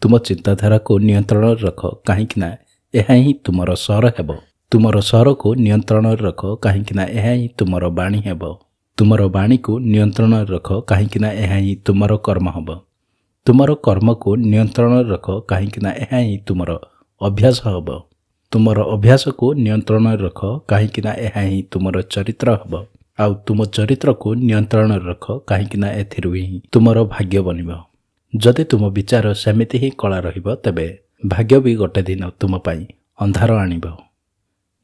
तुम चिंताधारा को नियंत्रण रख कहीं यह ही तुमर स्वर हेब। तुमर स्वर को नियंत्रण रख कहीं यह ही तुमर बाणी हेब। तुमर बाणी को नियंत्रण रख कहीं यह ही तुमर कर्म हेब। तुमर कर्म को नियंत्रण रख कहीं यह ही तुमर अभ्यास हेब। तुमर अभ्यास को नियंत्रण रख कहीं यह ही तुमर चरित्र हेब। आउ तुम चरित्र को नियंत्रण रख कहीं एथिरु ही तुमर भाग्य बनिब। जदि तुम विचार सेमिति ही कला रहिब तेबे भाग्य भी गोटे दिन तुम पाई अंधार आनिब।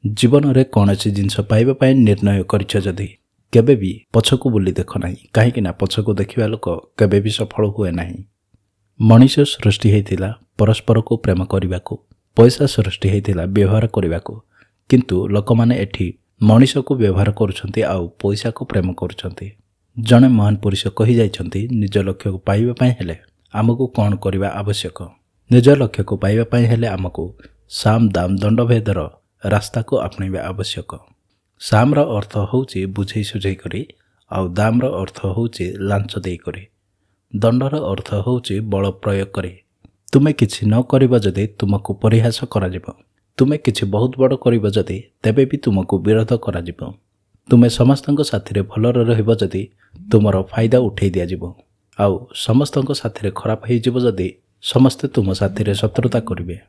जीवन रे कौनसी जिनस पाइबा पाई निर्णय करिछ जदि केबे भी पछको बुली देख नाही, कहीं पछको देखिबा लोक केबे भी सफल हुए नाही। मनुष्य सृष्टि हेतिला परस्पर को प्रेम करिबाको, पैसा सृष्टि हेतिला व्यवहार करिबाको, किंतु लोक माने एठी मनुष्य को व्यवहार करुछंती आउ पैसा को प्रेम करुछंती। जने महान पुरुष कहि जाइछंती निज लक्ष्य को पाइबा पाई हेले आमको कौन करबा आवश्यक। निज लक्ष्य को पाइबा पाई हेले आमको साम दाम दंड भेदर रास्ता को अपनाइबा आवश्यक। साम रो अर्थ होउची बुझै सुझै करी, आउ दाम रो अर्थ होउची लांच देई करी, दंड रो अर्थ होउची बल प्रयोग करी। तुमे किछि न करिबा जदि तुमको परिहास करा जिवो। तुमे किछि बहुत बड़ करिबा जदि तेबे भी तुमको विरोध करा जिवो। तुमे समस्तଙ୍କ साथिरे भलर रहिबो जदि तुमरो फायदा उठै दिया जिवो। आउ समस्तଙ୍କ साथिरे खराब हेइ जिवो जदि समस्ते तुम साथिरे शत्रुता करिवे।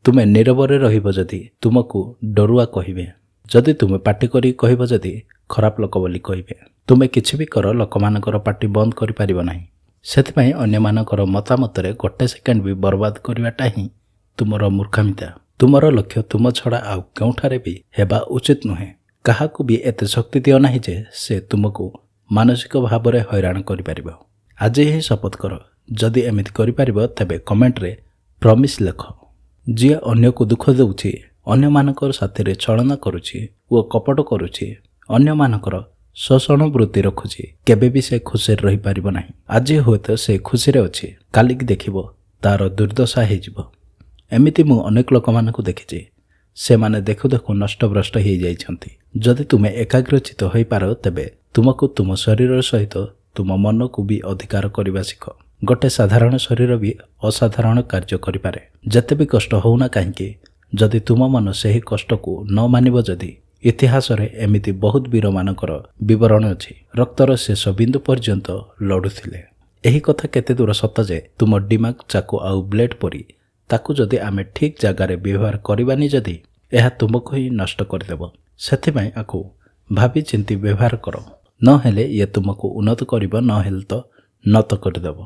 तुमे नीरवरे रहिबो जदि तुमको डरुआ कहिबे। जदि तुमे पार्टी करी कहिबो जदि खराब लोक बोली कहिबे। तुमे किछि भी कर लोकमानकर पार्टी बंद करि पारिबो नाही। सेथिपई अन्यमानकर मतामतरे गोटे सेकेंड भी बर्बाद करिवाटा ही तुमरो मूर्खामिता। तुमरो लक्ष्य तुम छड़ा आउ केउठारे भी हेबा उचित नुहे। काहाकू भी एते शक्ति दियो नाही जे से तुमको मानसिक भाव में हैरान करिपारिबो। आज ही शपथ कर, जदि एमिति करिपारिबो तेबे कमेंट रे प्रॉमिस लेख। जी अन्य को दुख देउछि, अन्य मानकर साथी छलना करुछि ओ कपट करुछि, अन्य मानकर शोषण वृत्ति रखुछि, केबे भी से खुशी रही पारिबो नाही। आज हुए तो से खुशी रे अछि, काली की देखिबो तार दुर्दशा हे जिवो। एमिति मु अनेक लोक मानकु देखिछि, से माने देखु देखु नष्टभ्रष्ट हो जाइछंती। जदि तुमे एकाग्रचित होई पारो तेबे तुमको तुम शरीर सहित तुम मन को भी अधिकार करबा सिख। गोटे साधारण शरीर भी असाधारण कार्य करिपारे। जते भी कष्ट होउना काहेकि जदि तुम मन सेही कष्ट को न मानिबो जदि इतिहास रे एमिति बहुत वीर मानकर विवरण अछि। रक्तर शेष बिंदु पर्यंत लड़ुथिले। एही कथा केते दूर सत्य जे तुम दिमाग चाकू आउ ब्लेड परी ताकू जदि आमे ठीक जगार व्यवहार करबानी जदि यह तुमको ही नष्ट करदेव। सेथिपई आकु भाभी चिंती व्यवहार करो, न हेले ये तुमको उन्नत करिबो, न हेले तो नत करदेव।